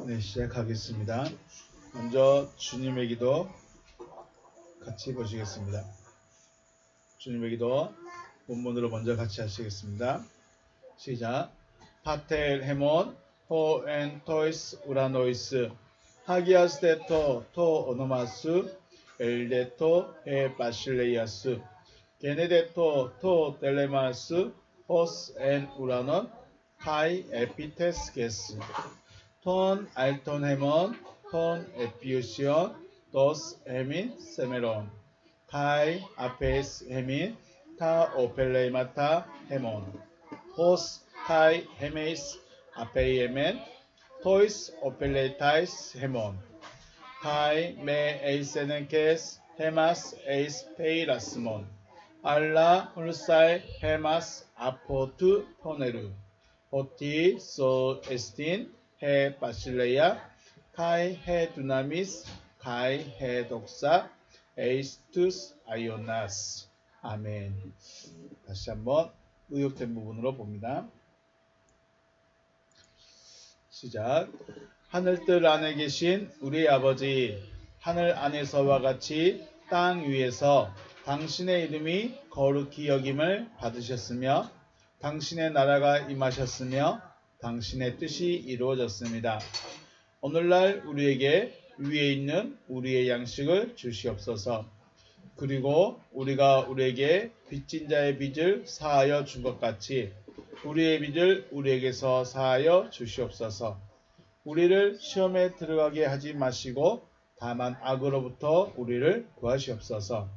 네, 시작하겠습니다. 먼저 주님의 기도 같이 보시겠습니다. 주님의 기도 본문으로 먼저 같이 하시겠습니다. 시작. 파텔 헤몬 호엔 토이스 우라노이스 하기아스데토 토 오노마스 엘데토 에 바실레이아스 게네데토 토 텔레마스 호스 엔 우라논 카이 에피테스게스 톤 알톤 헤몬 톤 에피우시온 도스 헤민 세메론 카이 아페스 헤민 타 오펠레이마타 헤몬 호스 타이 헤메이스 아페이에멘 토이스 오펠레이타이스 헤몬 카이 메 에이세넨케스 헤마스 에이스 페이라스몬 알라 훌사이 헤마스 아포트 포네르 호티 소 에스틴 해 바실레야 카이 해 두나미스 카이 해 독사 에이스투스 아이오나스 아멘. 다시 한번 의역된 부분으로 봅니다. 시작. 하늘뜰 안에 계신 우리 아버지, 하늘 안에서와 같이 땅 위에서 당신의 이름이 거룩히 여김을 받으셨으며 당신의 나라가 임하셨으며 당신의 뜻이 이루어졌습니다. 오늘날 우리에게 위에 있는 우리의 양식을 주시옵소서. 그리고 우리가 우리에게 빚진 자의 빚을 사하여 준 것 같이 우리의 빚을 우리에게서 사하여 주시옵소서. 우리를 시험에 들어가게 하지 마시고 다만 악으로부터 우리를 구하시옵소서.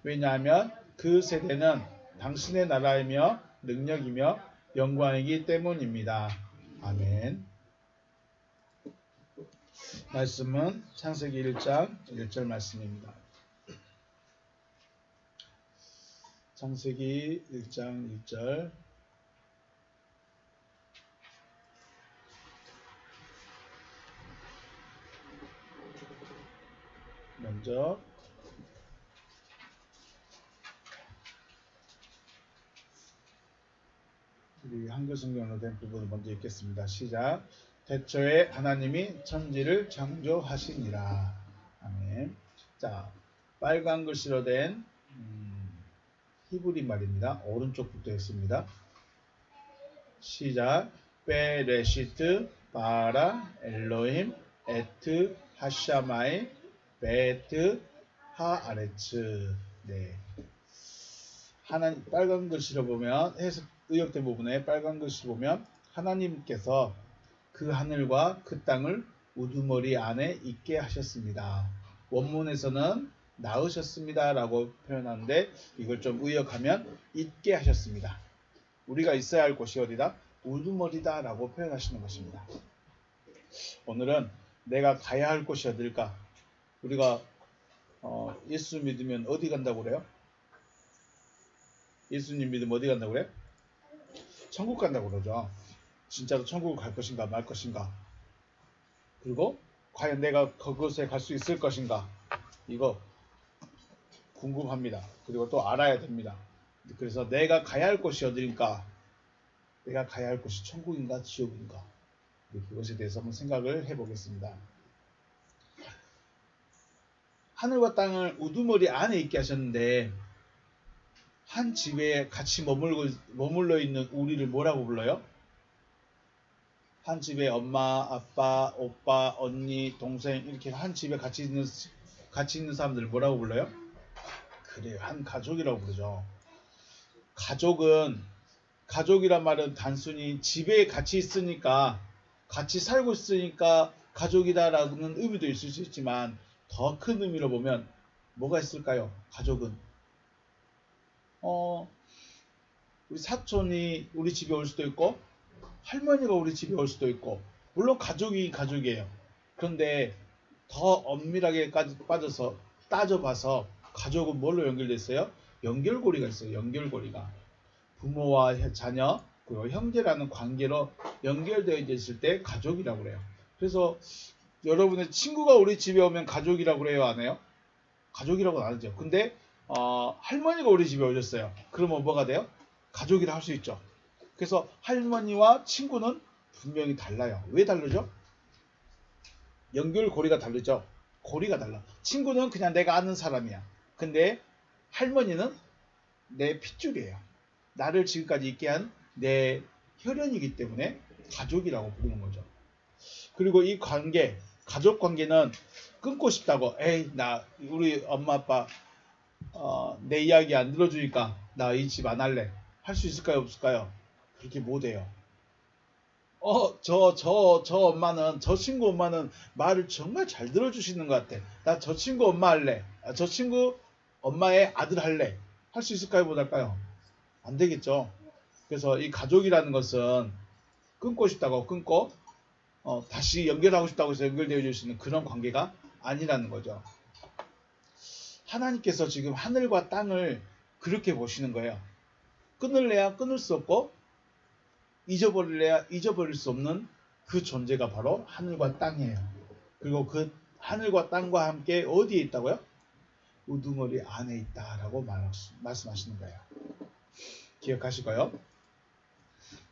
왜냐하면 그 세대는 당신의 나라이며 능력이며 영광이기 때문입니다. 아멘. 말씀은 창세기 1장 1절 말씀입니다. 창세기 1장 1절. 먼저 우리 한글 성경으로 된 부분을 먼저 읽겠습니다. 시작. 태초에 하나님이 천지를 창조하시니라. 아멘. 자, 빨간 글씨로 된 히브리 말입니다. 오른쪽부터 했습니다. 시작. 베레시트 바라 엘로힘 에트 하샤마이 베트 하아레츠. 네. 하나님 빨간 글씨로 보면 해석 의역된 부분에 빨간 글씨로 보면 하나님께서 그 하늘과 그 땅을 우두머리 안에 있게 하셨습니다. 원문에서는 낳으셨습니다 라고 표현하는데 이걸 좀 의역하면 있게 하셨습니다. 우리가 있어야 할 곳이 어디다? 우두머리다 라고 표현하시는 것입니다. 오늘은 내가 가야 할 곳이 어딜까? 우리가 예수 믿으면 어디 간다고 그래요? 예수님 믿으면 어디 간다고 그래요? 천국 간다고 그러죠. 진짜로 천국을 갈 것인가 말 것인가, 그리고 과연 내가 그곳에 갈 수 있을 것인가, 이거 궁금합니다. 그리고 또 알아야 됩니다. 그래서 내가 가야 할 곳이 어디인가, 내가 가야 할 곳이 천국인가 지옥인가, 그것에 대해서 한번 생각을 해보겠습니다. 하늘과 땅을 우두머리 안에 있게 하셨는데 한 집에 같이 머물러 있는 우리를 뭐라고 불러요? 한 집에 엄마, 아빠, 오빠, 언니, 동생 이렇게 한 집에 같이 있는 사람들을 뭐라고 불러요? 그래요. 한 가족이라고 부르죠. 가족이란 말은 단순히 집에 같이 있으니까, 같이 살고 있으니까 가족이다라는 의미도 있을 수 있지만 더 큰 의미로 보면 뭐가 있을까요? 가족은 우리 사촌이 우리 집에 올 수도 있고 할머니가 우리 집에 올 수도 있고, 물론 가족이 가족이에요. 그런데 더 엄밀하게 빠져서 따져봐서 가족은 뭘로 연결되어 있어요? 연결고리가 있어요. 연결고리가 부모와 자녀 그리고 형제라는 관계로 연결되어 있을 때 가족이라고 그래요. 그래서 여러분의 친구가 우리 집에 오면 가족이라고 그래요? 안 해요? 가족이라고는 안 하죠. 근데 할머니가 우리 집에 오셨어요. 그러면 뭐가 돼요? 가족이라 할 수 있죠. 그래서 할머니와 친구는 분명히 달라요. 왜 다르죠? 연결고리가 다르죠. 고리가 달라. 친구는 그냥 내가 아는 사람이야. 근데 할머니는 내 핏줄이에요. 나를 지금까지 있게 한 내 혈연이기 때문에 가족이라고 부르는 거죠. 그리고 이 관계, 가족 관계는 끊고 싶다고, 에이, 나, 우리 엄마, 아빠, 내 이야기 안 들어주니까 나 이 집 안 할래. 할 수 있을까요? 없을까요? 그렇게 못해요. 저 엄마는, 저 친구 엄마는 말을 정말 잘 들어주시는 것 같아. 나 저 친구 엄마 할래. 저 친구 엄마의 아들 할래. 할 수 있을까요? 못할까요? 안 되겠죠. 그래서 이 가족이라는 것은 끊고 싶다고 끊고, 다시 연결하고 싶다고 해서 연결되어 줄 수 있는 그런 관계가 아니라는 거죠. 하나님께서 지금 하늘과 땅을 그렇게 보시는 거예요. 끊을래야 끊을 수 없고, 잊어버릴래야 잊어버릴 수 없는 그 존재가 바로 하늘과 땅이에요. 그리고 그 하늘과 땅과 함께 어디에 있다고요? 우두머리 안에 있다라고 말씀하시는 거예요. 기억하실까요?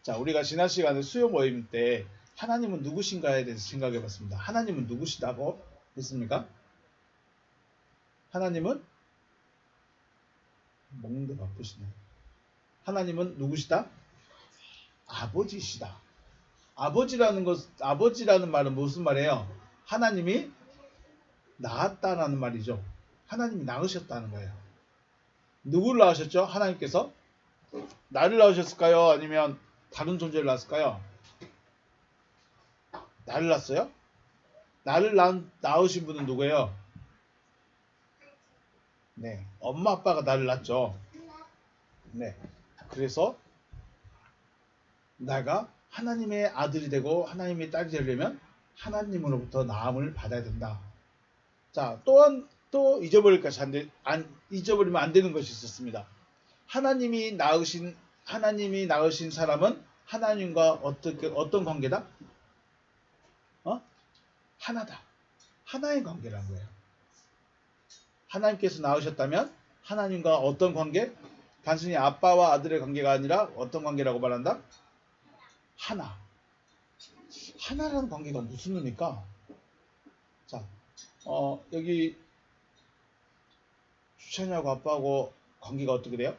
자, 우리가 지난 시간에 수요 모임 때 하나님은 누구신가에 대해서 생각해 봤습니다. 하나님은 누구시다고 했습니까? 하나님은 먹는데 바쁘시네. 하나님은 누구시다? 아버지시다. 아버지라는 말은 무슨 말이에요? 하나님이 낳았다라는 말이죠. 하나님이 낳으셨다는 거예요. 누구를 낳으셨죠? 하나님께서? 나를 낳으셨을까요? 아니면 다른 존재를 낳았을까요? 나를 낳았어요? 나를 낳으신 분은 누구예요? 네, 엄마 아빠가 나를 낳았죠. 네, 그래서 내가 하나님의 아들이 되고 하나님의 딸이 되려면 하나님으로부터 나음을 받아야 된다. 자, 또 잊어버리면 안 되는 것이 있었습니다. 하나님이 낳으신 사람은 하나님과 어떤 관계다? 하나다. 하나의 관계라는 거예요. 하나님께서 낳으셨다면 하나님과 어떤 관계? 단순히 아빠와 아들의 관계가 아니라 어떤 관계라고 말한다? 하나. 하나라는 관계가 무슨 의미입니까? 자, 여기 주찬이하고 아빠하고 관계가 어떻게 돼요?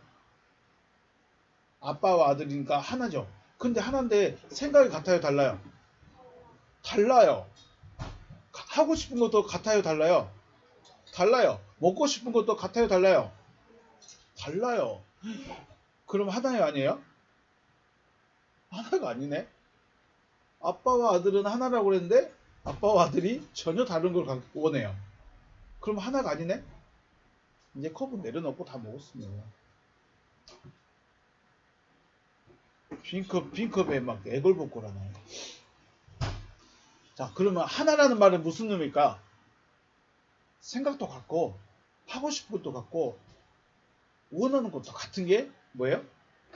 아빠와 아들이니까 하나죠. 근데 하나인데 생각이 같아요, 달라요? 달라요. 하고 싶은 것도 같아요, 달라요? 달라요. 먹고 싶은 것도 같아요, 달라요? 달라요. 그럼 하나요, 아니에요? 하나가 아니네. 아빠와 아들은 하나라고 그랬는데 아빠와 아들이 전혀 다른 걸 원해요. 그럼 하나가 아니네? 이제 컵은 내려놓고 다 먹었습니다. 빈컵에 막 애걸복걸하네. 자, 그러면 하나라는 말은 무슨 의미일까? 생각도 같고 하고 싶은 것도 같고 원하는 것도 같은 게 뭐예요?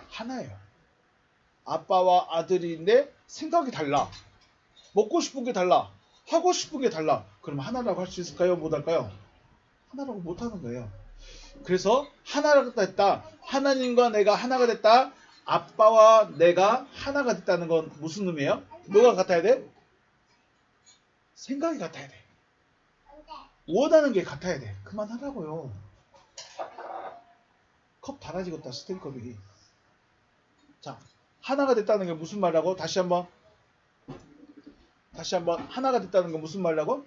하나예요. 아빠와 아들인데 생각이 달라. 먹고 싶은 게 달라. 하고 싶은 게 달라. 그럼 하나라고 할 수 있을까요? 못할까요? 하나라고 못하는 거예요. 그래서 하나가 됐다. 하나님과 내가 하나가 됐다. 아빠와 내가 하나가 됐다는 건 무슨 의미예요? 뭐가 같아야 돼? 생각이 같아야 돼. 원하는 게 같아야 돼. 그만하라고요. 컵 달아지겠다, 스탠컵이. 자, 하나가 됐다는 게 무슨 말이라고? 다시 한번 하나가 됐다는 건 무슨 말이라고?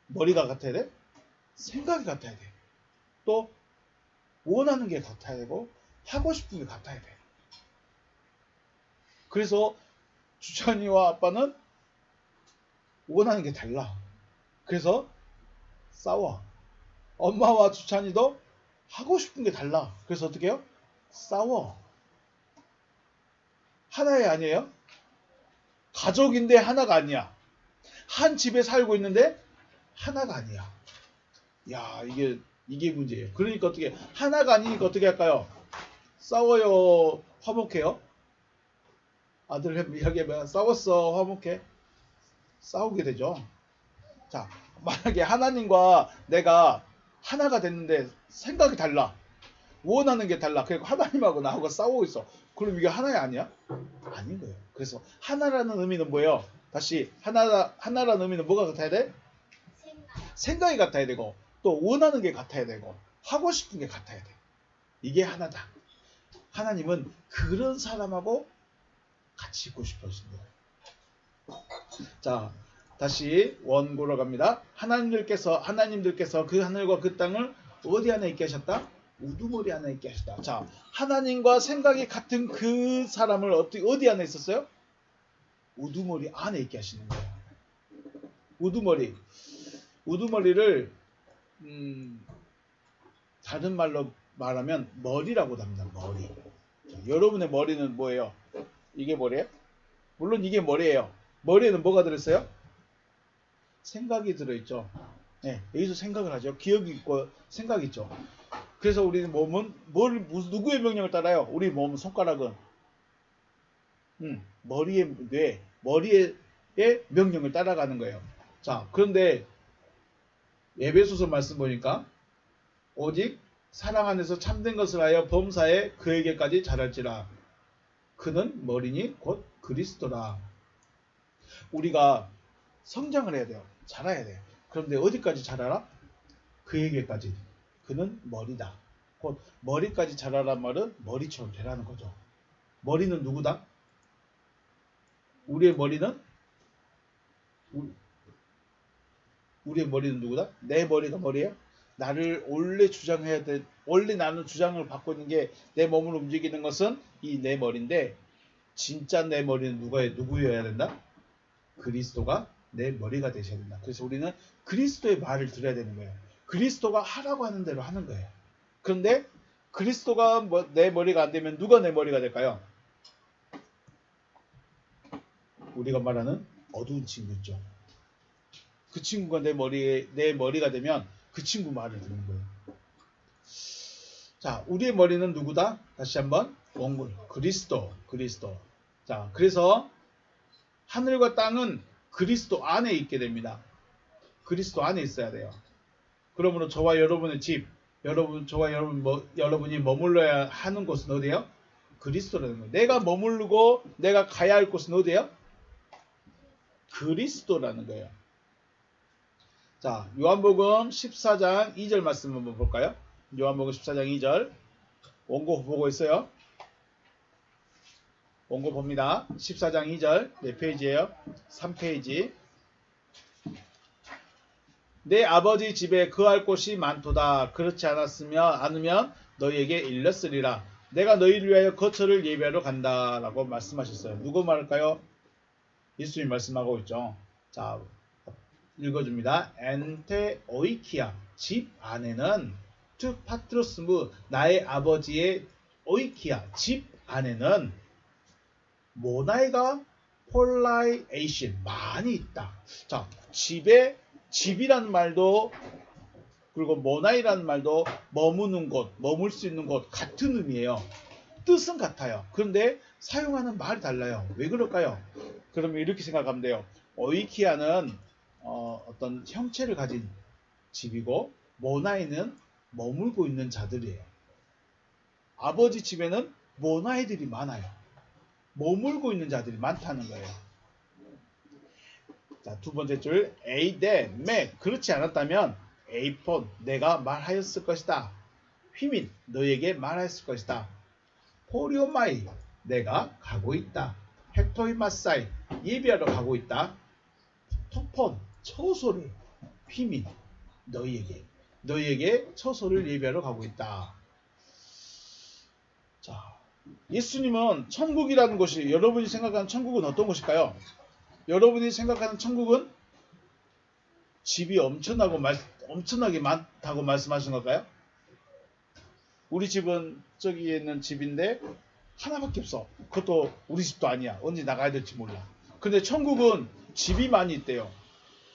머리가 같아야 돼? 생각이 같아야 돼. 또 원하는 게 같아야 되고 하고 싶은 게 같아야 돼. 그래서 주찬이와 아빠는 원하는 게 달라. 그래서 싸워. 엄마와 주찬이도 하고 싶은 게 달라. 그래서 어떻게 해요? 싸워. 하나의 아니에요? 가족인데 하나가 아니야. 한 집에 살고 있는데 하나가 아니야. 야, 이게 문제예요. 그러니까 어떻게 하나가 아니니까 어떻게 할까요? 싸워요. 화목해요. 아들 이야기하면 싸웠어. 화목해. 싸우게 되죠. 자, 만약에 하나님과 내가 하나가 됐는데 생각이 달라. 원하는 게 달라. 그리고 하나님하고 나하고 싸우고 있어. 그럼 이게 하나야 아니야? 아닌 거예요. 그래서 하나라는 의미는 뭐예요? 다시 하나라는 의미는 뭐가 같아야 돼? 생각이 같아야 되고 또 원하는 게 같아야 되고 하고 싶은 게 같아야 돼. 이게 하나다. 하나님은 그런 사람하고 같이 있고 싶어하시는 거예요. 자, 다시 원고로 갑니다. 하나님들께서 그 하늘과 그 땅을 어디 안에 있게 하셨다? 우두머리 안에 있게 하셨다. 자, 하나님과 생각이 같은 그 사람을 어디 안에 있었어요? 우두머리 안에 있게 하시는 거예요. 우두머리를 다른 말로 말하면 머리라고 합니다. 머리. 자, 여러분의 머리는 뭐예요? 이게 머리예요? 물론 이게 머리예요. 머리에는 뭐가 들어있어요? 생각이 들어있죠. 네, 여기서 생각을 하죠. 기억이 있고 생각이 있죠. 그래서 우리는 몸은 누구의 명령을 따라요? 우리 몸 손가락은 머리의 머리의 명령을 따라가는 거예요. 자, 그런데 에베소서 말씀 보니까 오직 사랑 안에서 참된 것을 하여 범사에 그에게까지 자랄지라. 그는 머리니 곧 그리스도라. 우리가 성장을 해야 돼요. 자라야 돼요. 그런데 어디까지 자라라? 그에게까지. 그는 머리다. 곧 머리까지 자라란 말은 머리처럼 되라는 거죠. 머리는 누구다? 우리의 머리는 누구다? 내 머리가 머리예요? 나를 원래 나는 주장을 받고 있는 게 내 몸을 움직이는 것은 이 내 머리인데 진짜 내 머리는 누구여야 된다? 그리스도가 내 머리가 되셔야 된다. 그래서 우리는 그리스도의 말을 들어야 되는 거예요. 그리스도가 하라고 하는 대로 하는 거예요. 그런데 그리스도가 내 머리가 안 되면 누가 내 머리가 될까요? 우리가 말하는 어두운 친구 있죠. 그 친구가 내 머리가 되면 그 친구 말을 듣는 거예요. 자, 우리의 머리는 누구다? 다시 한번 원군 그리스도. 자, 그래서 하늘과 땅은 그리스도 안에 있게 됩니다. 그리스도 안에 있어야 돼요. 그러므로 저와 여러분의 집, 여러분이 머물러야 하는 곳은 어디예요? 그리스도라는 거예요. 내가 머무르고 내가 가야 할 곳은 어디예요? 그리스도라는 거예요. 자, 요한복음 14장 2절 말씀 한번 볼까요? 요한복음 14장 2절. 원고 보고 있어요. 원고 봅니다. 14장 2절. 몇 페이지예요? 3페이지. 내 아버지 집에 거할 곳이 많도다. 그렇지 않으면 너희에게 일렀으리라. 내가 너희를 위하여 거처를 예비하러 간다. 라고 말씀하셨어요. 누구 말일까요? 예수님 말씀하고 있죠. 자, 읽어줍니다. 엔테 오이키아. 집 안에는 투 파트로스무. 나의 아버지의 오이키아. 집 안에는 모나이가 폴라이에이신. 많이 있다. 자, 집이라는 말도 그리고 모나이라는 말도 머무는 곳, 머물 수 있는 곳 같은 의미예요. 뜻은 같아요. 그런데 사용하는 말이 달라요. 왜 그럴까요? 그러면 이렇게 생각하면 돼요. 오이키아는 어떤 형체를 가진 집이고 모나이는 머물고 있는 자들이에요. 아버지 집에는 모나이들이 많아요. 머물고 있는 자들이 많다는 거예요. 자, 두 번째 줄 에이데 메. 그렇지 않았다면 에이폰 내가 말하였을 것이다. 휘민 너에게 말하였을 것이다. 포리오마이 내가 가고 있다. 헥토이마사이 예비하러 가고 있다. 토폰 처소를 휘민 너희에게 처소를 예비하러 가고 있다. 자, 예수님은 천국이라는 곳이 여러분이 생각하는 천국은 어떤 곳일까요? 여러분이 생각하는 천국은 집이 엄청나게 많다고 말씀하신 걸까요? 우리 집은 저기에 있는 집인데 하나밖에 없어. 그것도 우리 집도 아니야. 언제 나가야 될지 몰라. 근데 천국은 집이 많이 있대요.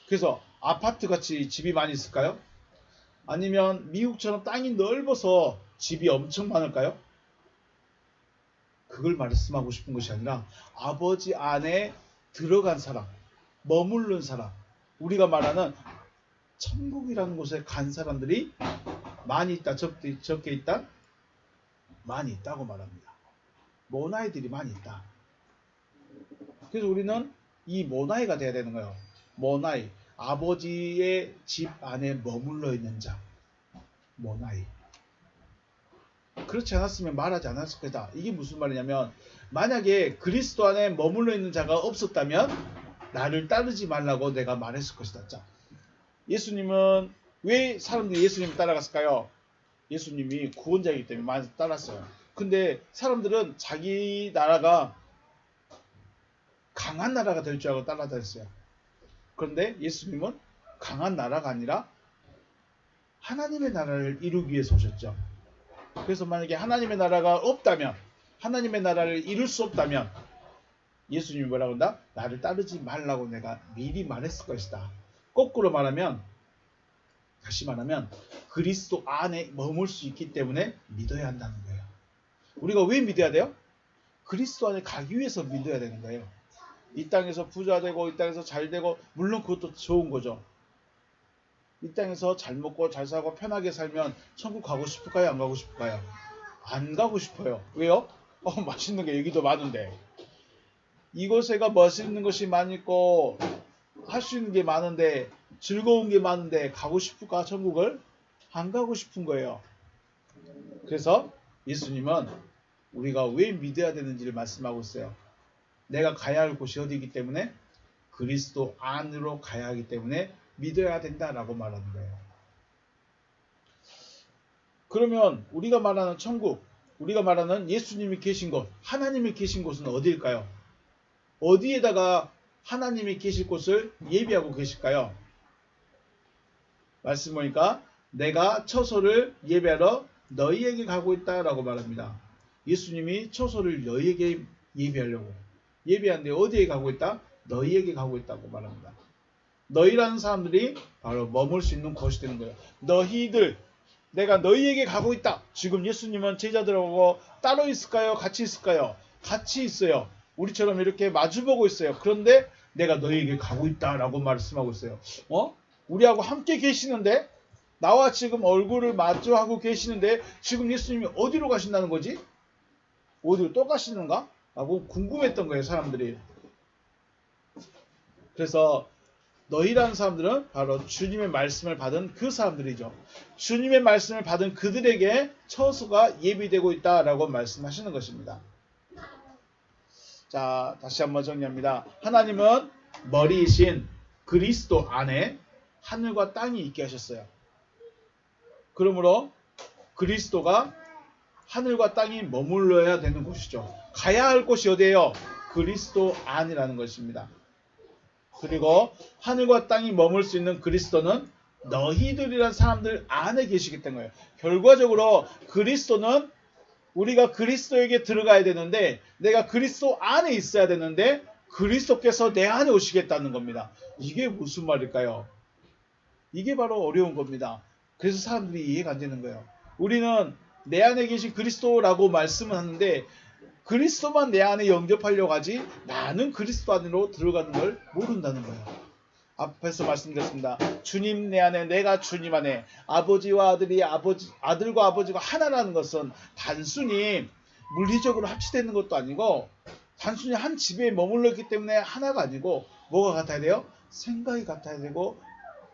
그래서 아파트 같이 집이 많이 있을까요? 아니면 미국처럼 땅이 넓어서 집이 엄청 많을까요? 그걸 말씀하고 싶은 것이 아니라 아버지 안에 들어간 사람, 머무른 사람, 우리가 말하는 천국이라는 곳에 간 사람들이 많이 있다, 적게 있다, 많이 있다고 말합니다. 모나이들이 많이 있다. 그래서 우리는 이 모나이가 돼야 되는 거예요. 모나이. 아버지의 집 안에 머물러 있는 자. 모나이. 그렇지 않았으면 말하지 않았을 거다. 이게 무슨 말이냐면 만약에 그리스도 안에 머물러 있는 자가 없었다면 나를 따르지 말라고 내가 말했을 것이다. 자, 예수님은 왜 사람들이 예수님을 따라갔을까요? 예수님이 구원자이기 때문에 많이 따랐어요. 근데 사람들은 자기 나라가 강한 나라가 될 줄 알고 따라다녔어요. 그런데 예수님은 강한 나라가 아니라 하나님의 나라를 이루기 위해서 오셨죠. 그래서 만약에 하나님의 나라가 없다면, 하나님의 나라를 이룰 수 없다면 예수님이 뭐라고 한다? 나를 따르지 말라고 내가 미리 말했을 것이다. 거꾸로 말하면, 다시 말하면 그리스도 안에 머물 수 있기 때문에 믿어야 한다는 거예요. 우리가 왜 믿어야 돼요? 그리스도 안에 가기 위해서 믿어야 되는 거예요. 이 땅에서 부자 되고 이 땅에서 잘 되고 물론 그것도 좋은 거죠. 이 땅에서 잘 먹고 잘 살고 편하게 살면 천국 가고 싶을까요? 안 가고 싶을까요? 안 가고 싶어요. 왜요? 맛있는 게 여기도 많은데. 이곳에가 맛있는 것이 많고 할 수 있는 게 많은데 즐거운 게 많은데 가고 싶을까? 천국을? 안 가고 싶은 거예요. 그래서 예수님은 우리가 왜 믿어야 되는지를 말씀하고 있어요. 내가 가야 할 곳이 어디이기 때문에 그리스도 안으로 가야 하기 때문에 믿어야 된다라고 말하는 거예요. 그러면 우리가 말하는 천국, 우리가 말하는 예수님이 계신 곳, 하나님이 계신 곳은 어디일까요? 어디에다가 하나님이 계실 곳을 예비하고 계실까요? 말씀 보니까 내가 처소를 예배하러 너희에게 가고 있다라고 말합니다. 예수님이 처소를 너희에게 예비하려고 예비하는데 어디에 가고 있다? 너희에게 가고 있다고 말합니다. 너희라는 사람들이 바로 머물 수 있는 곳이 되는 거예요. 너희들, 내가 너희에게 가고 있다. 지금 예수님은 제자들하고 따로 있을까요? 같이 있을까요? 같이 있어요. 우리처럼 이렇게 마주보고 있어요. 그런데 내가 너희에게 가고 있다라고 말씀하고 있어요. 우리하고 함께 계시는데 나와 지금 얼굴을 마주하고 계시는데 지금 예수님이 어디로 가신다는 거지? 어디로 또 가시는가? 라고 궁금했던 거예요, 사람들이. 그래서 너희라는 사람들은 바로 주님의 말씀을 받은 그 사람들이죠. 주님의 말씀을 받은 그들에게 처소가 예비되고 있다라고 말씀하시는 것입니다. 자, 다시 한번 정리합니다. 하나님은 머리이신 그리스도 안에 하늘과 땅이 있게 하셨어요. 그러므로 그리스도가 하늘과 땅이 머물러야 되는 곳이죠. 가야 할 곳이 어디예요? 그리스도 안이라는 것입니다. 그리고 하늘과 땅이 머물 수 있는 그리스도는 너희들이란 사람들 안에 계시기 때문에 결과적으로 그리스도는 우리가 그리스도에게 들어가야 되는데 내가 그리스도 안에 있어야 되는데 그리스도께서 내 안에 오시겠다는 겁니다. 이게 무슨 말일까요? 이게 바로 어려운 겁니다. 그래서 사람들이 이해가 안 되는 거예요. 우리는 내 안에 계신 그리스도라고 말씀을 하는데 그리스도만 내 안에 영접하려고 하지 나는 그리스도 안으로 들어가는 걸 모른다는 거예요. 앞에서 말씀드렸습니다. 주님 내 안에 내가 주님 안에 아버지와 아들이 아들과 아버지가 하나라는 것은 단순히 물리적으로 합치되는 것도 아니고 단순히 한 집에 머물러 있기 때문에 하나가 아니고 뭐가 같아야 돼요? 생각이 같아야 되고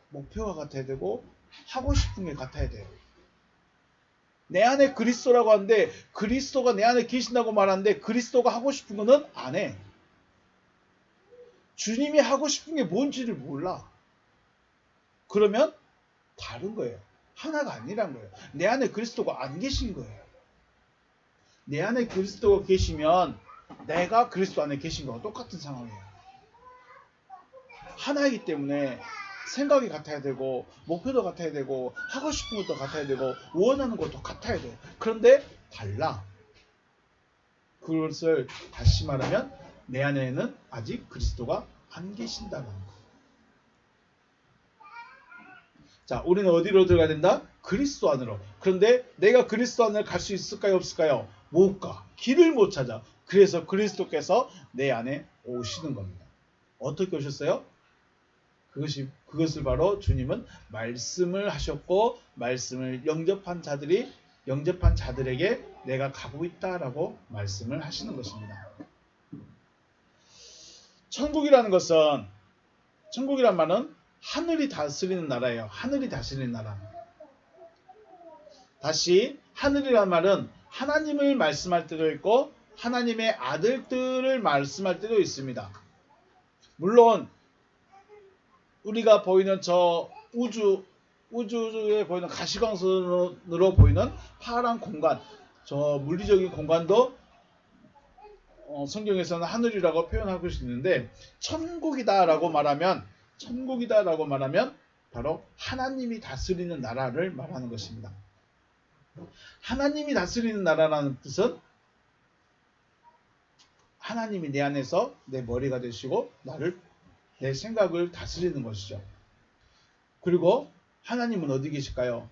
목표가 같아야 되고 하고 싶은 게 같아야 돼요. 내 안에 그리스도라고 하는데 그리스도가 내 안에 계신다고 말하는데 그리스도가 하고 싶은 거는 안 해. 주님이 하고 싶은 게 뭔지를 몰라. 그러면 다른 거예요. 하나가 아니란 거예요. 내 안에 그리스도가 안 계신 거예요. 내 안에 그리스도가 계시면 내가 그리스도 안에 계신 거와 똑같은 상황이에요. 하나이기 때문에 생각이 같아야 되고 목표도 같아야 되고 하고 싶은 것도 같아야 되고 원하는 것도 같아야 돼요. 그런데 달라. 그것을 다시 말하면 내 안에는 아직 그리스도가 안 계신다는 거. 자, 우리는 어디로 들어가야 된다? 그리스도 안으로. 그런데 내가 그리스도 안을 갈 수 있을까요? 없을까요? 못 가. 길을 못 찾아. 그래서 그리스도께서 내 안에 오시는 겁니다. 어떻게 오셨어요? 그것을 바로 주님은 말씀을 하셨고 말씀을 영접한 자들에게 내가 가고 있다라고 말씀을 하시는 것입니다. 천국이라는 것은, 천국이란 말은 하늘이 다스리는 나라예요. 하늘이 다스리는 나라. 다시 하늘이란 말은 하나님을 말씀할 때도 있고 하나님의 아들들을 말씀할 때도 있습니다. 물론 우리가 보이는 저 우주에 보이는 가시광선으로 보이는 파란 공간, 저 물리적인 공간도 성경에서는 하늘이라고 표현하고 있는데, 천국이다라고 말하면 바로 하나님이 다스리는 나라를 말하는 것입니다. 하나님이 다스리는 나라라는 뜻은 하나님이 내 안에서 내 머리가 되시고 내 생각을 다스리는 것이죠. 그리고 하나님은 어디 계실까요?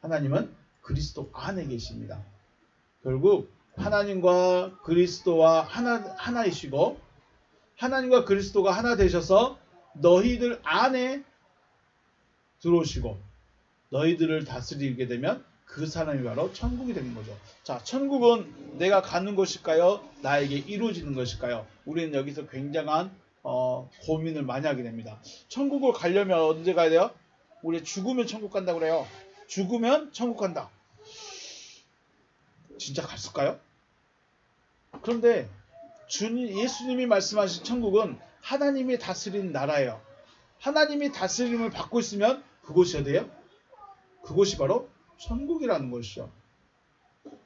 하나님은 그리스도 안에 계십니다. 결국 하나님과 그리스도와 하나이시고, 하나님과 그리스도가 하나 되셔서 너희들 안에 들어오시고 너희들을 다스리게 되면 그 사람이 바로 천국이 되는 거죠. 자, 천국은 내가 가는 것일까요? 나에게 이루어지는 것일까요? 우리는 여기서 굉장한 고민을 많이 하게 됩니다. 천국을 가려면 언제 가야 돼요? 우리 죽으면 천국 간다고 그래요. 죽으면 천국 간다. 진짜 갔을까요? 그런데 예수님이 말씀하신 천국은 하나님이 다스리는 나라예요. 하나님이 다스림을 받고 있으면 그곳이 어디예요? 그곳이 바로 천국이라는 것이죠.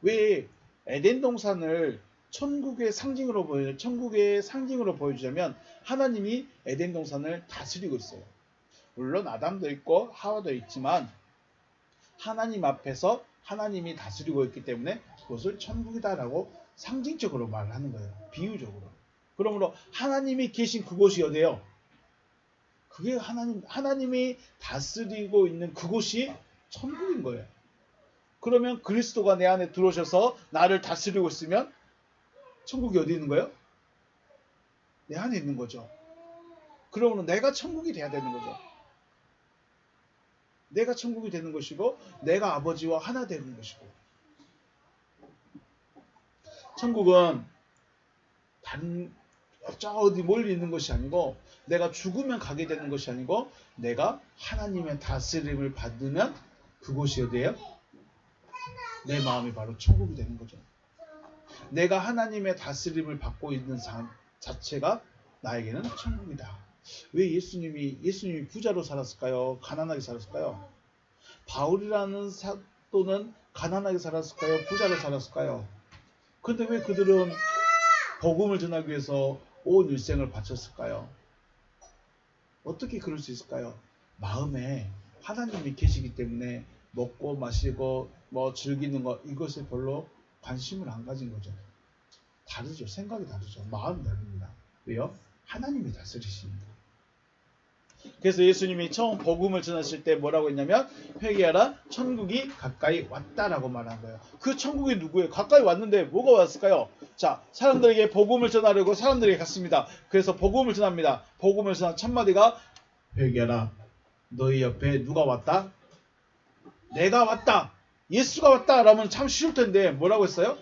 왜 에덴 동산을 천국의 상징으로 보여주자면 하나님이 에덴 동산을 다스리고 있어요. 물론 아담도 있고 하와도 있지만 하나님 앞에서 하나님이 다스리고 있기 때문에 그것을 천국이다라고 상징적으로 말하는 거예요. 비유적으로. 그러므로 하나님이 계신 그곳이 어디예요? 그게 하나님이 다스리고 있는 그곳이 천국인 거예요. 그러면 그리스도가 내 안에 들어오셔서 나를 다스리고 있으면 천국이 어디 있는 거예요? 내 안에 있는 거죠. 그러므로 내가 천국이 돼야 되는 거죠. 내가 천국이 되는 것이고 내가 아버지와 하나 되는 것이고, 천국은 저 어디 멀리 있는 것이 아니고 내가 죽으면 가게 되는 것이 아니고 내가 하나님의 다스림을 받으면 그곳이 어디예요? 내 마음이 바로 천국이 되는 거죠. 내가 하나님의 다스림을 받고 있는 삶 자체가 나에게는 천국이다. 왜 예수님이 부자로 살았을까요? 가난하게 살았을까요? 바울이라는 사도는 가난하게 살았을까요? 부자로 살았을까요? 그런데 왜 그들은 복음을 전하기 위해서 온 일생을 바쳤을까요? 어떻게 그럴 수 있을까요? 마음에 하나님이 계시기 때문에 먹고 마시고 즐기는 것, 이것에 별로 관심을 안 가진 거죠. 다르죠. 생각이 다르죠. 마음이 다릅니다. 왜요? 하나님이 다스리십니다. 그래서 예수님이 처음 복음을 전하실 때 뭐라고 했냐면 회개하라, 천국이 가까이 왔다라고 말한 거예요. 그 천국이 누구예요? 가까이 왔는데 뭐가 왔을까요? 자, 사람들에게 복음을 전하려고 사람들에게 갔습니다. 그래서 복음을 전합니다. 복음을 전한 첫 마디가 회개하라, 너희 옆에 누가 왔다? 내가 왔다, 예수가 왔다 라면 참 쉬울 텐데 뭐라고 했어요?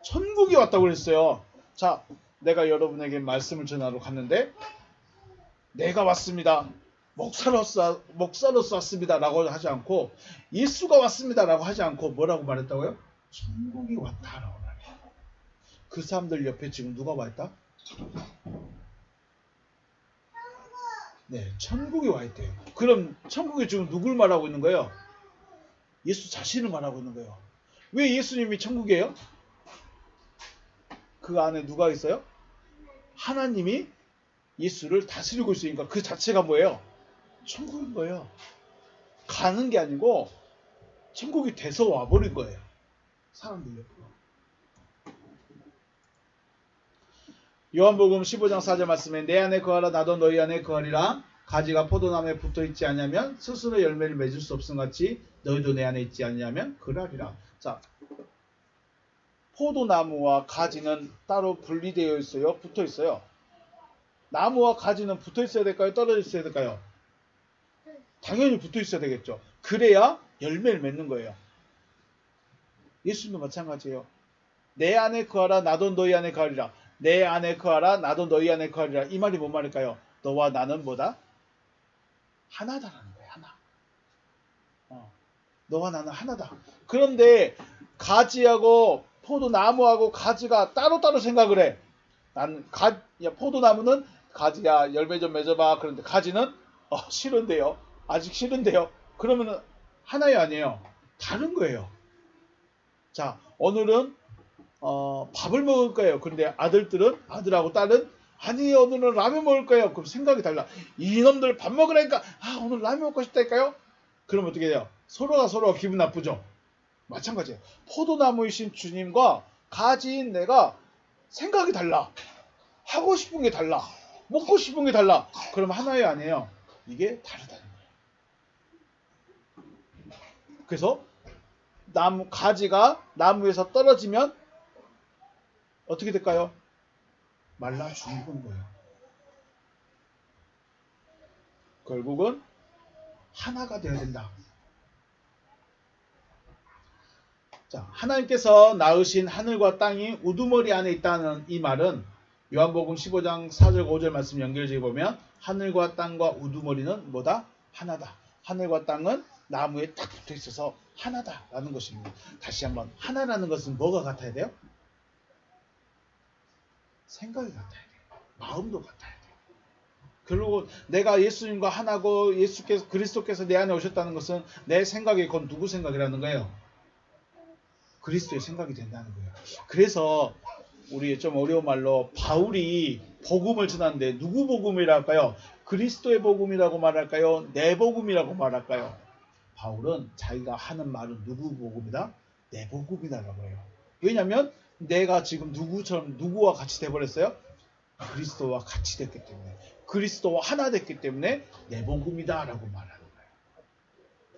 천국이 왔다고 그랬어요. 자, 내가 여러분에게 말씀을 전하러 갔는데 내가 왔습니다, 목사로서 왔습니다 라고 하지 않고 예수가 왔습니다 라고 하지 않고 뭐라고 말했다고요? 천국이 왔다 라고 말해요. 그 사람들 옆에 지금 누가 와 있다? 네, 천국이 와 있대요. 그럼 천국이 지금 누굴 말하고 있는 거예요? 예수 자신을 말하고 있는 거예요. 왜 예수님이 천국이에요? 그 안에 누가 있어요? 하나님이 예수를 다스리고 있으니까 그 자체가 뭐예요? 천국인 거예요. 가는 게 아니고 천국이 돼서 와버린 거예요. 사람들 옆으로. 요한복음 15장 4절 말씀에 내 안에 거하라 나도 너희 안에 거하리라. 가지가 포도나무에 붙어있지 않냐면 스스로 열매를 맺을 수 없음 같이 너희도 내 안에 있지 않냐면 그러하리라. 자, 포도나무와 가지는 따로 분리되어 있어요? 붙어 있어요? 나무와 가지는 붙어 있어야 될까요? 떨어져 있어야 될까요? 당연히 붙어 있어야 되겠죠. 그래야 열매를 맺는 거예요. 예수님도 마찬가지예요. 내 안에 거하라 나도 너희 안에 거하리라. 내 안에 거하라 나도 너희 안에 거하리라. 이 말이 뭔 말일까요? 너와 나는 뭐다? 하나다라는 거예요. 하나. 너와 나는 하나다. 그런데 가지하고 포도나무하고 가지가 따로따로 생각을 해. 포도나무는 가지야 열매 좀 맺어봐. 그런데 가지는 싫은데요. 아직 싫은데요. 그러면은 하나요 아니에요? 다른 거예요. 자, 오늘은 밥을 먹을 거예요. 그런데 아들하고 딸은 아니 오늘은 라면 먹을 거예요. 그럼 생각이 달라. 이놈들 밥 먹으라니까 오늘 라면 먹고 싶다니까요. 그럼 어떻게 돼요? 서로가 기분 나쁘죠. 마찬가지예요. 포도나무이신 주님과 가지인 내가 생각이 달라. 하고 싶은 게 달라. 먹고 싶은 게 달라. 그럼 하나요 아니에요? 이게 다르다는 거예요. 그래서 가지가 나무에서 떨어지면 어떻게 될까요? 말라 죽는 거예요. 결국은 하나가 되어야 된다. 자, 하나님께서 낳으신 하늘과 땅이 우두머리 안에 있다는 이 말은 요한복음 15장 4절 5절 말씀 연결지어 보면 하늘과 땅과 우두머리는 뭐다? 하나다. 하늘과 땅은 나무에 딱 붙어 있어서 하나다라는 것입니다. 다시 한번 하나라는 것은 뭐가 같아야 돼요? 생각이 같아야 돼요. 마음도 같아야 돼요. 결국 내가 예수님과 하나고 그리스도께서 내 안에 오셨다는 것은 내 생각이 곧 누구 생각이라는 거예요? 그리스도의 생각이 된다는 거예요. 그래서 우리 좀 어려운 말로 바울이 복음을 전하는데 누구 복음이라 할까요? 그리스도의 복음이라고 말할까요? 내 복음이라고 말할까요? 바울은 자기가 하는 말은 누구 복음이다? 내 복음이다라고 해요. 왜냐하면 내가 지금 누구와 같이 돼버렸어요? 그리스도와 같이 됐기 때문에, 그리스도와 하나 됐기 때문에 내 복음이다라고 말하는 거예요.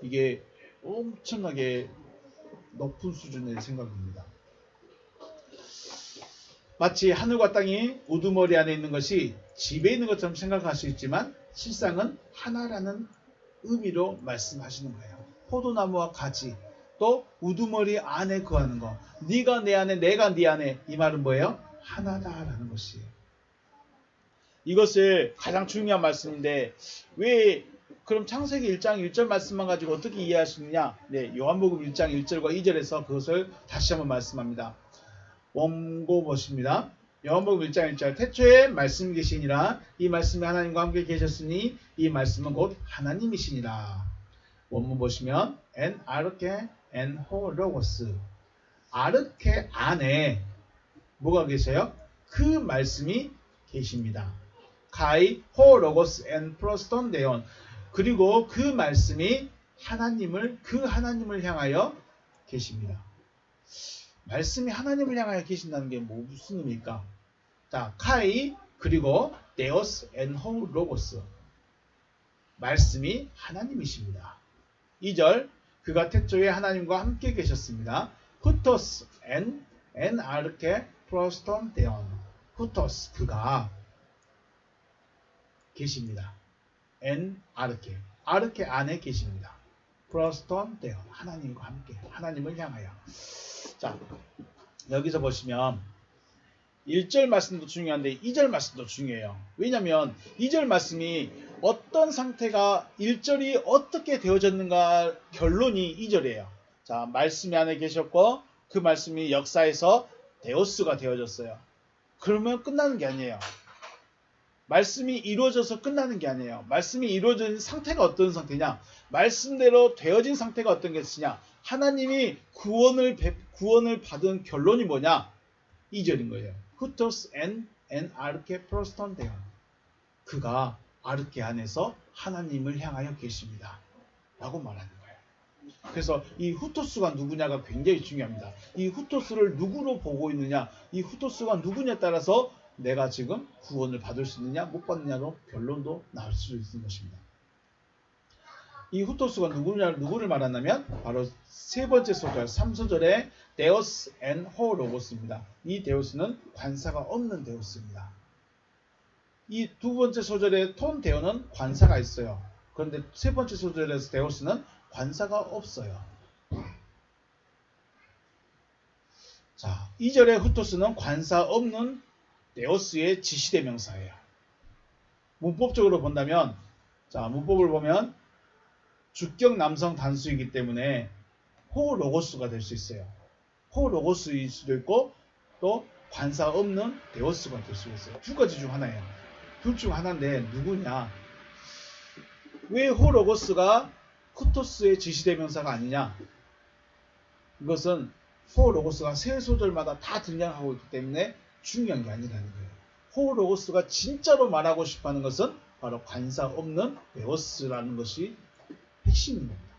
이게 엄청나게 높은 수준의 생각입니다. 마치 하늘과 땅이 우두머리 안에 있는 것이 집에 있는 것처럼 생각할 수 있지만 실상은 하나라는 의미로 말씀하시는 거예요. 포도나무와 가지, 또 우두머리 안에 거하는 거. 네가 내 안에, 내가 네 안에. 이 말은 뭐예요? 하나다라는 것이에요. 이것을 가장 중요한 말씀인데 왜 그럼 창세기 1장 1절 말씀만 가지고 어떻게 이해할 수 있느냐? 네, 요한복음 1장 1절과 2절에서 그것을 다시 한번 말씀합니다. 원고 보십니다. 요한복음 1장 1절 태초에 말씀이 계시니라. 이 말씀이 하나님과 함께 계셨으니 이 말씀은 곧 하나님이시니라. 원문 보시면 en arche en ho logos. 아르케 안에 뭐가 계세요? 그 말씀이 계십니다. kai ho logos en proston deon. 그리고 그 말씀이 그 하나님을 향하여 계십니다. 말씀이 하나님을 향하여 계신다는 게 무슨 의미입니까? 자, 카이 그리고 데오스 엔호 로고스. 말씀이 하나님이십니다. 2절 그가 태초에 하나님과 함께 계셨습니다. 후토스 엔 아르케 프로스톤 데온. 후토스 그가 계십니다. 엔 아르케 안에 계십니다. 프로스톤 데온 하나님과 함께 하나님을 향하여. 자, 여기서 보시면 1절 말씀도 중요한데 2절 말씀도 중요해요. 왜냐하면 2절 말씀이 어떤 상태가 1절이 어떻게 되어졌는가 결론이 2절이에요. 자, 말씀이 안에 계셨고 그 말씀이 역사에서 데오스가 되어졌어요. 그러면 끝나는 게 아니에요. 말씀이 이루어져서 끝나는 게 아니에요. 말씀이 이루어진 상태가 어떤 상태냐? 말씀대로 되어진 상태가 어떤 것이냐? 하나님이 구원을 받은 결론이 뭐냐? 2절인 거예요. 후토스 엔 아르케 프로스톤 데온. 그가 아르케 안에서 하나님을 향하여 계십니다. 라고 말하는 거예요. 그래서 이 후토스가 누구냐가 굉장히 중요합니다. 이 후토스를 누구로 보고 있느냐? 이 후토스가 누구냐에 따라서 내가 지금 구원을 받을 수 있느냐 못 받느냐로 결론도 나올 수 있는 것입니다. 이 후토스가 누구를 말하냐면 바로 세 번째 소절 3소절의 데오스 앤 호 로고스입니다. 이 데오스는 관사가 없는 데오스입니다. 이 두 번째 소절의 톤 데오는 관사가 있어요. 그런데 세 번째 소절에서 데오스는 관사가 없어요. 자, 2절의 후토스는 관사 없는 데오스의 지시대명사예요. 문법적으로 본다면, 자, 문법을 보면 주격 남성 단수이기 때문에 호 로고스가 될 수 있어요. 호 로고스일 수도 있고 또 관사 없는 데오스가 될 수 있어요. 두 가지 중 하나예요. 둘 중 하나인데 누구냐? 왜 호 로고스가 쿠토스의 지시대명사가 아니냐? 이것은 호 로고스가 세 소절마다 다 등장하고 있기 때문에 중요한 게 아니라는 거예요. 호 로고스가 진짜로 말하고 싶어하는 것은 바로 관사 없는 데오스라는 것이 핵심인 겁니다.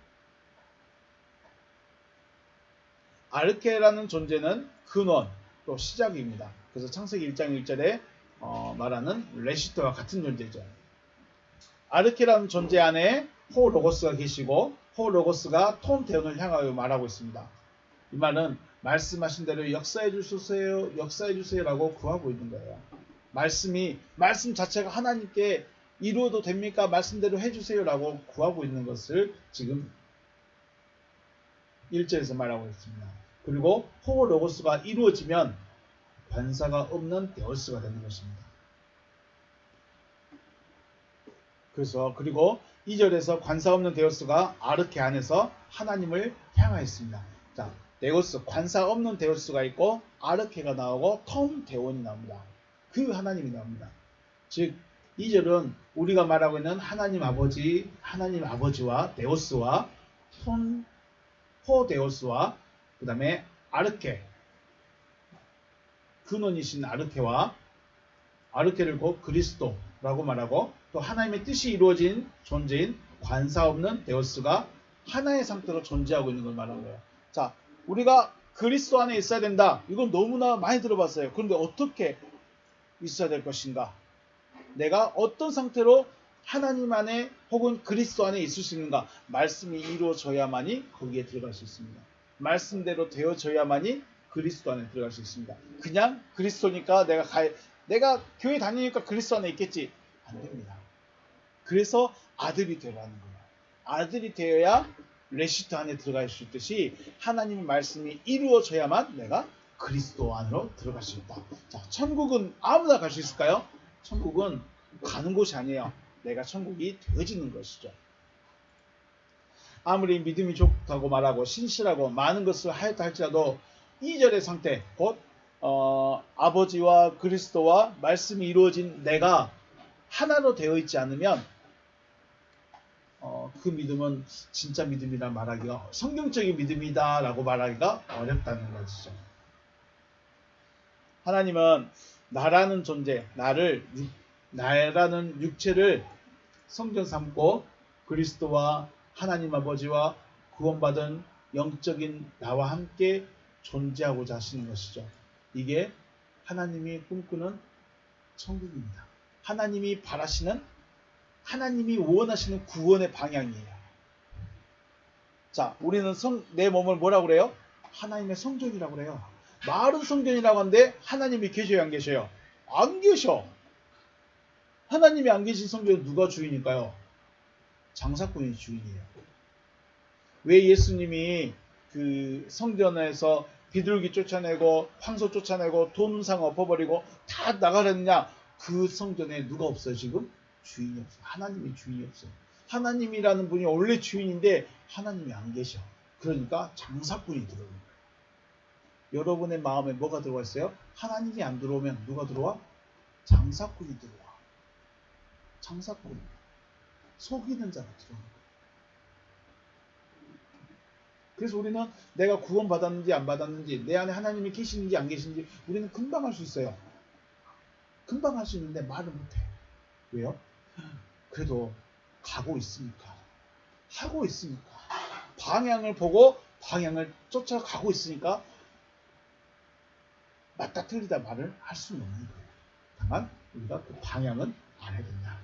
아르케라는 존재는 근원, 또 시작입니다. 그래서 창세기 1장 1절에 말하는 레시트와 같은 존재죠. 아르케라는 존재 안에 호 로고스가 계시고 호 로고스가 톤 대원을 향하여 말하고 있습니다. 이 말은 말씀하신 대로 역사해 주세요, 역사해 주세요라고 구하고 있는 거예요. 말씀 자체가 하나님께 이루어도 됩니까? 말씀대로 해주세요라고 구하고 있는 것을 지금 1절에서 말하고 있습니다. 그리고 호 로고스가 이루어지면 관사가 없는 데오스가 되는 것입니다. 그리고 2절에서 관사 없는 데오스가 아르케 안에서 하나님을 향하였습니다. 자, 데오스, 관사 없는 데오스가 있고 아르케가 나오고 톰 대원이 나옵니다. 그 하나님이 나옵니다. 즉 2절은 우리가 말하고 있는 하나님 아버지와 데오스와 호 데오스와 그 다음에 아르케, 근원이신 아르케를 곧 그리스도라고 말하고 또 하나님의 뜻이 이루어진 존재인 관사 없는 데오스가 하나의 상태로 존재하고 있는 걸 말하는 거예요. 자, 우리가 그리스도 안에 있어야 된다. 이건 너무나 많이 들어봤어요. 그런데 어떻게 있어야 될 것인가? 내가 어떤 상태로 하나님 안에 혹은 그리스도 안에 있을 수 있는가? 말씀이 이루어져야만이 거기에 들어갈 수 있습니다. 말씀대로 되어져야만이 그리스도 안에 들어갈 수 있습니다. 그냥 그리스도니까 내가 교회 다니니까 그리스도 안에 있겠지. 안 됩니다. 그래서 아들이 되라는 거예요. 아들이 되어야 레시트 안에 들어갈 수 있듯이 하나님의 말씀이 이루어져야만 내가 그리스도 안으로 들어갈 수 있다. 자, 천국은 아무나 갈 수 있을까요? 천국은 가는 곳이 아니에요. 내가 천국이 되어지는 것이죠. 아무리 믿음이 좋다고 말하고 신실하고 많은 것을 하였다 할지라도 2절의 상태, 곧 아버지와 그리스도와 말씀이 이루어진 내가 하나로 되어 있지 않으면 그 믿음은 진짜 믿음이라 말하기가, 성경적인 믿음이다 라고 말하기가 어렵다는 것이죠. 하나님은 나라는 존재, 나라는 육체를 성전 삼고 그리스도와 하나님 아버지와 구원받은 영적인 나와 함께 존재하고자 하시는 것이죠. 이게 하나님이 꿈꾸는 천국입니다. 하나님이 원하시는 구원의 방향이에요. 자, 우리는 내 몸을 뭐라고 그래요? 하나님의 성전이라고 그래요. 말은 성전이라고 하는데 하나님이 계셔요, 안 계셔요? 안 계셔. 하나님이 안 계신 성전은 누가 주인일까요? 장사꾼이 주인이에요. 왜 예수님이 그 성전에서 비둘기 쫓아내고 황소 쫓아내고 돈상 엎어버리고 다 나가렸느냐? 그 성전에 누가 없어요 지금? 주인이 없어요. 하나님이 주인이 없어요. 하나님이라는 분이 원래 주인인데 하나님이 안 계셔. 그러니까 장사꾼이 들어오는 거예요. 여러분의 마음에 뭐가 들어와 있어요? 하나님이 안 들어오면 누가 들어와? 장사꾼이 들어와. 장사꾼. 속이는 자가 들어오는 거예요. 그래서 우리는 내가 구원받았는지 안 받았는지, 내 안에 하나님이 계시는지 안 계시는지 우리는 금방 할 수 있어요. 금방 할 수 있는데 말을 못해. 왜요? 그래도 가고 있으니까, 하고 있으니까, 방향을 보고 방향을 쫓아가고 있으니까 맞다 틀리다 말을 할 수는 없는 거예요. 다만 우리가 그 방향은 알아야 된다.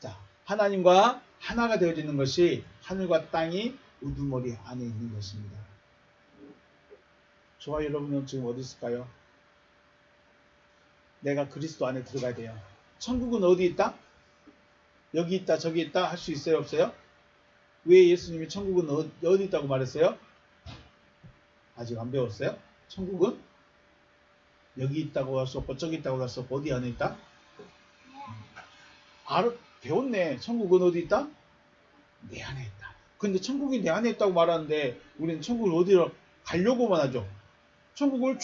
자, 하나님과 하나가 되어지는 것이 하늘과 땅이 우두머리 안에 있는 것입니다. 저와 여러분은 지금 어디 있을까요? 내가 그리스도 안에 들어가야 돼요. 천국은 어디 있다? 여기 있다 저기 있다 할 수 있어요 없어요? 왜 예수님이 천국은 어디 있다고 말했어요? 아직 안 배웠어요? 천국은 여기 있다고 할 수 없고 저기 있다고 할 수 없고 어디 안에 있다? 알아 배웠네. 천국은 어디 있다? 내 안에 있다. 근데 천국이 내 안에 있다고 말하는데 우리는 천국을 어디로 가려고만 하죠. 천국을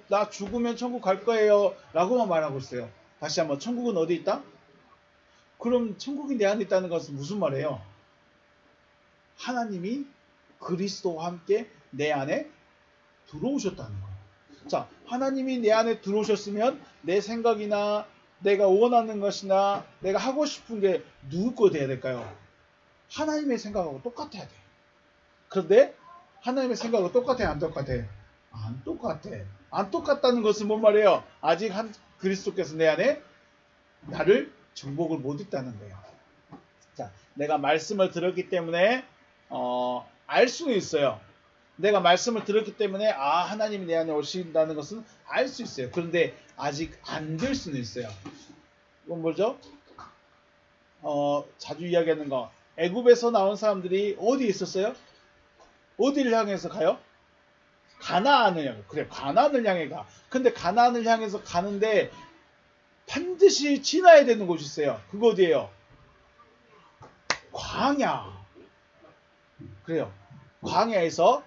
나 죽으면 천국 갈 거예요 라고만 말하고 있어요. 다시 한번 천국은 어디 있다? 그럼 천국이 내 안에 있다는 것은 무슨 말이에요? 하나님이 그리스도와 함께 내 안에 들어오셨다는 거예요. 자, 하나님이 내 안에 들어오셨으면 내 생각이나 내가 원하는 것이나 내가 하고 싶은 게 누구 거 돼야 될까요? 하나님의 생각하고 똑같아야 돼. 그런데 하나님의 생각하고 똑같아, 안 똑같아? 안 똑같아. 안 똑같다는 것은 뭔 말이에요? 아직 그리스도께서 내 안에 나를 정복을 못 했다는 거예요. 자, 내가 말씀을 들었기 때문에 알 수는 있어요. 내가 말씀을 들었기 때문에 하나님이 내 안에 오신다는 것은 알 수 있어요. 그런데 아직 안 될 수는 있어요. 이건 뭐죠? 자주 이야기하는 거. 애굽에서 나온 사람들이 어디에 있었어요? 어디를 향해서 가요? 가나안을 향해. 그래, 가나안을 향해 가. 근데 가나안을 향해서 가는데 반드시 지나야 되는 곳이 있어요. 그거 어디예요? 광야. 그래요. 광야에서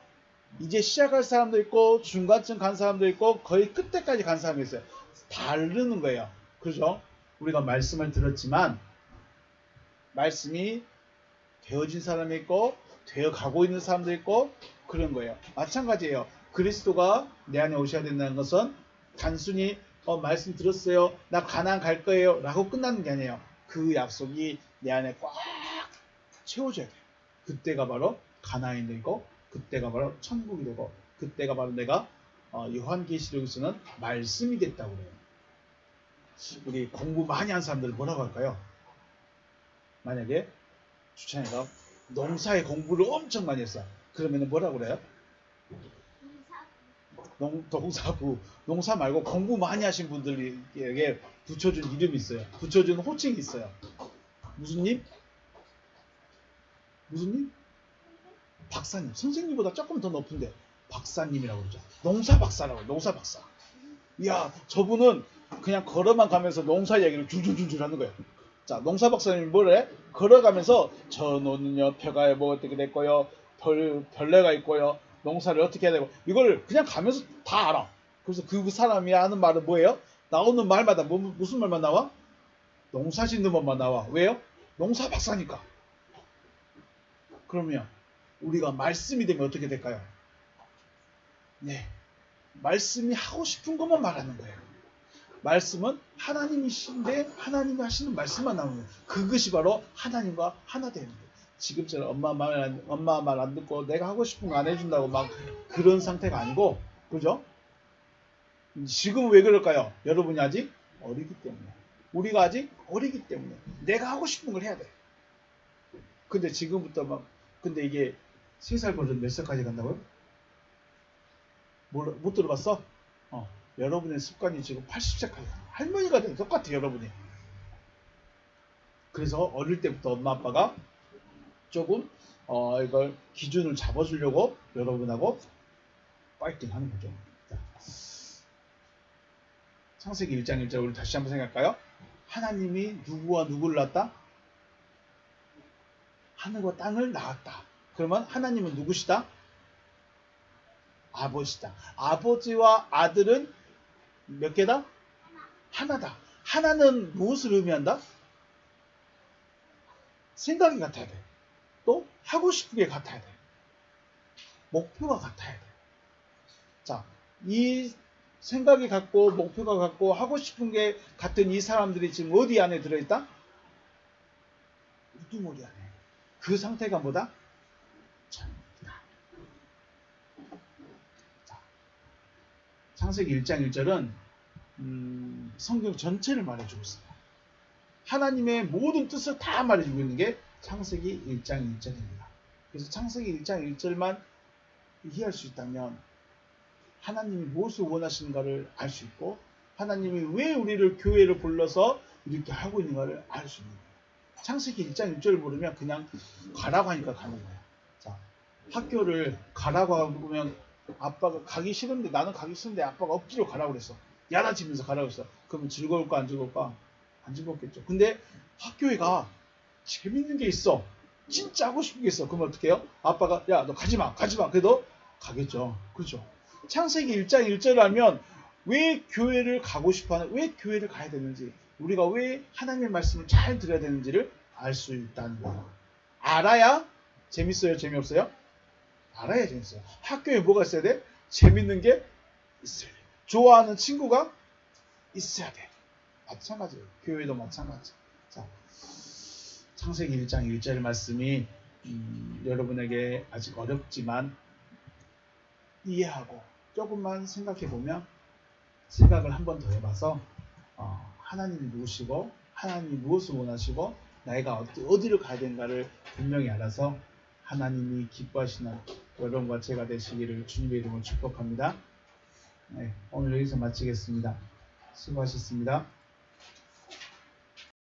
이제 시작할 사람도 있고 중간쯤 간 사람도 있고 거의 끝에까지 간 사람이 있어요. 다르는 거예요. 그죠? 우리가 말씀을 들었지만 말씀이 되어진 사람이 있고 되어가고 있는 사람도 있고 그런 거예요. 마찬가지예요. 그리스도가 내 안에 오셔야 된다는 것은 단순히 말씀 들었어요. 나 가나안 갈 거예요. 라고 끝나는 게 아니에요. 그 약속이 내 안에 꽉 채워져야 돼요. 그때가 바로 가나안이 되고 그때가 바로 천국이 되고 그때가 바로 내가 요한계시록에서는 말씀이 됐다고 그래요. 우리 공부 많이 한 사람들 뭐라고 할까요? 만약에 주찬이가 농사의 공부를 엄청 많이 했어. 그러면 뭐라고 그래요? 농사부. 농사 말고 공부 많이 하신 분들에게 붙여준 이름이 있어요. 붙여준 호칭이 있어요. 무슨 님? 무슨 님? 박사님. 선생님보다 조금 더 높은데 박사님이라고 그러죠. 농사 박사라고. 농사 박사. 이야, 저분은 그냥 걸어만 가면서 농사 얘기를 줄줄줄줄 하는 거예요. 자, 농사 박사님이 뭐래? 걸어가면서 저 노는요 벼가 뭐 어떻게 됐고요, 벌레가 있고요, 농사를 어떻게 해야 되고 이걸 그냥 가면서 다 알아. 그래서 그 사람이 하는 말은 뭐예요? 나오는 말마다 무슨 말만 나와? 농사 짓는 것만 나와. 왜요? 농사 박사니까. 그러면 우리가 말씀이 되면 어떻게 될까요? 네, 말씀이 하고 싶은 것만 말하는 거예요. 말씀은 하나님이신데 하나님이 하시는 말씀만 나오는 거예요. 그것이 바로 하나님과 하나 되는 거예요. 지금처럼 엄마 말 안 듣고 내가 하고 싶은 거 안 해준다고 막 그런 상태가 아니고, 그죠? 지금은 왜 그럴까요? 여러분이 아직 어리기 때문에. 우리가 아직 어리기 때문에 내가 하고 싶은 걸 해야 돼. 근데 지금부터 근데 이게 3살 버전 몇 살까지 간다고요? 못 들어봤어? 여러분의 습관이 지금 80세까지 가요. 할머니가 돼도 똑같아요, 여러분이. 그래서 어릴 때부터 엄마 아빠가 조금 이걸 기준을 잡아주려고 여러분하고 파이팅 하는 거죠. 자, 창세기 1장 1절 우리 다시 한번 생각할까요? 하나님이 누구와 누구를 낳았다? 하늘과 땅을 낳았다. 그러면 하나님은 누구시다? 아버지다. 아버지와 아들은 몇 개다? 하나다. 하나는 무엇을 의미한다? 생각이 같아야 돼. 또 하고 싶은 게 같아야 돼. 목표가 같아야 돼. 자, 이 생각이 같고 목표가 같고 하고 싶은 게 같은 이 사람들이 지금 어디 안에 들어있다? 우두머리 안에. 그 상태가 뭐다? 천국이다. 자, 창세기 1장 1절은 성경 전체를 말해주고 있습니다. 하나님의 모든 뜻을 다 말해주고 있는 게 창세기 1장 1절입니다. 그래서 창세기 1장 1절만 이해할 수 있다면 하나님이 무엇을 원하시는가를 알 수 있고 하나님이 왜 우리를 교회를 불러서 이렇게 하고 있는가를 알 수 있는 거예요. 창세기 1장 1절을 모르면 그냥 가라고 하니까 가는 거예요. 자, 학교를 가라고 하면 아빠가 가기 싫은데 나는 가기 싫은데 아빠가 억지로 가라고 그랬어. 야단치면서 가라고 했어. 그러면 즐거울까 안 즐거울까? 안 즐겁겠죠. 근데 학교에 가. 재밌는 게 있어. 진짜 하고 싶은 게 있어. 그러면 어떻게 해요? 아빠가 야 너 가지마 가지마. 그래도 가겠죠. 그렇죠. 창세기 1장 1절을 하면 왜 교회를 가고 싶어하는, 왜 교회를 가야 되는지, 우리가 왜 하나님의 말씀을 잘 들어야 되는지를 알 수 있다는 거예요. 알아야 재밌어요? 재미없어요? 알아야 재밌어요. 학교에 뭐가 있어야 돼? 재밌는 게 있어야 돼. 좋아하는 친구가 있어야 돼. 마찬가지예요. 교회도 마찬가지. 자, 창세기 1장 1절 말씀이 여러분에게 아직 어렵지만 이해하고 조금만 생각해 보면, 생각을 한 번 더 해봐서 하나님이 누구시고 하나님이 무엇을 원하시고 내가 어디를 가야 되는가를 분명히 알아서 하나님이 기뻐하시는 여러분과 제가 되시기를 주님의 이름으로 축복합니다. 네, 오늘 여기서 마치겠습니다. 수고하셨습니다.